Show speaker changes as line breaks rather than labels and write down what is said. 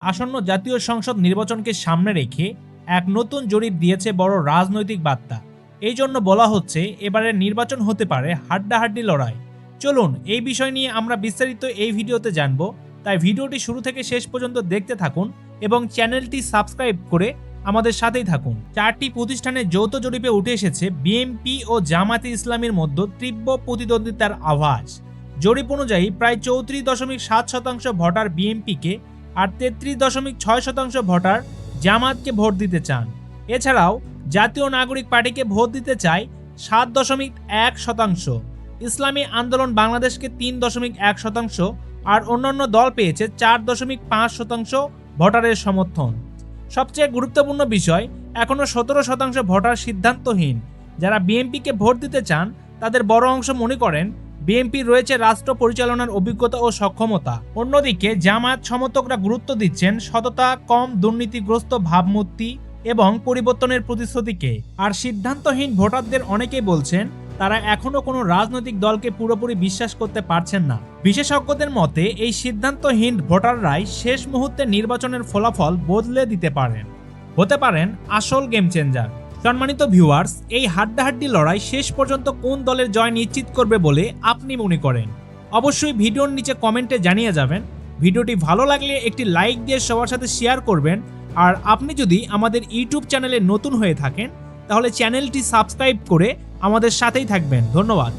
আসন্ন জাতীয় সংসদ নির্বাচনকে সামনে রেখে এক নতুন জরিপ দিয়েছে বড় রাজনৈতিক বার্তা। এই জন্য বলা হচ্ছে এবারের নির্বাচন হতে পারে হাড্ডাহাড্ডি লড়াই। চলুন এই বিষয় নিয়ে আমরা বিস্তারিত এই ভিডিওতে জানব। তাই ভিডিওটি শুরু থেকে শেষ পর্যন্ত দেখতে থাকুন এবং চ্যানেলটি সাবস্ক্রাইব করে আমাদের সাথেই থাকুন। 4টি প্রতিষ্ঠানের যৌথ জরিপে উঠে এসেছে বিএনপি ও জামায়াতে ইসলামীর মধ্যে তীব্র প্রতিদ্বন্দ্বিতার আভাস। জরিপ অনুযায়ী প্রায় 34.7% ভোটার বিএনপিকে আর 33.6% ভোটার জামায়াতকে ভোট দিতে চান। এছাড়াও জাতীয় নাগরিক পার্টিকে ভোট দিতে চায় 7.1%, ইসলামী আন্দোলন বাংলাদেশকে 3.1% আর অন্যান্য দল পেয়েছে 4.5% ভোটারের সমর্থন। সবচেয়ে গুরুত্বপূর্ণ বিষয়, এখনও 17% ভোটার সিদ্ধান্তহীন। যারা বিএনপিকে ভোট দিতে চান তাদের বড় অংশ মনে করেন বিএনপি রয়েছে রাষ্ট্র পরিচালনার অভিজ্ঞতা ও সক্ষমতা। অন্যদিকে জামায়াত সমর্থকরা গুরুত্ব দিচ্ছেন সততা, কম দুর্নীতিগ্রস্ত ভাবমূর্তি এবং পরিবর্তনের প্রতিশ্রুতিকে। আর সিদ্ধান্তহীন ভোটারদের অনেকেই বলছেন তারা এখনও কোনো রাজনৈতিক দলকে পুরোপুরি বিশ্বাস করতে পারছেন না। বিশেষজ্ঞদের মতে এই সিদ্ধান্তহীন ভোটাররাই শেষ মুহূর্তে নির্বাচনের ফলাফল বদলে দিতে পারেন, হতে পারেন আসল গেম চেঞ্জার। সম্মানিত ভিউয়ার্স, এই হাড্ডাহাড্ডি লড়াই শেষ পর্যন্ত কোন দলের জয় নিশ্চিত করবে বলে আপনি মনে করেন? অবশ্যই ভিডিওর নিচে কমেন্টে জানিয়ে যাবেন। ভিডিওটি ভালো লাগলে একটি লাইক দিয়ে সবার সাথে শেয়ার করবেন। আর আপনি যদি আমাদের ইউটিউব চ্যানেলে নতুন হয়ে থাকেন তাহলে চ্যানেলটি সাবস্ক্রাইব করে আমাদের সাথেই থাকবেন। ধন্যবাদ।